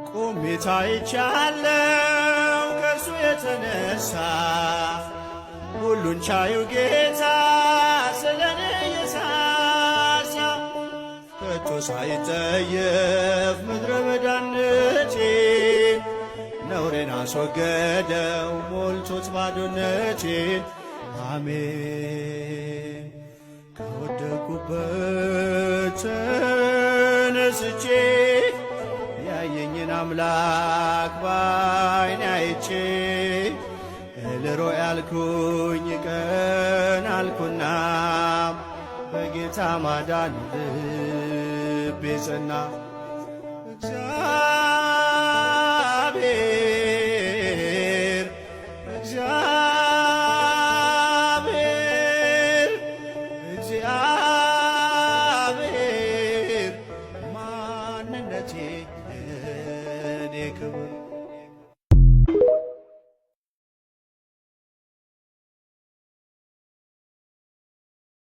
ቆሜ ታይቻለው ከእርሱ የተነሳ ሁሉን ቻዩ ጌታ ስለኔ የሳሳ ከቶ ሳይጠየፍ ምድረ በዳነቴ ነውሬን አስወገደው ሞልቶት ባዶነቴን አሜን። ከወደቁበት ተነስቼ ያየኝን አምላክ ባይኔ አይቼ እልሮ ያልኩኝ ቀን አልኩና በጌታ ማዳን ልቤ ጸና። እግዚአብሔር እግዚአብሔር እግዚአብሔር ማንነቴ የኔ ክብር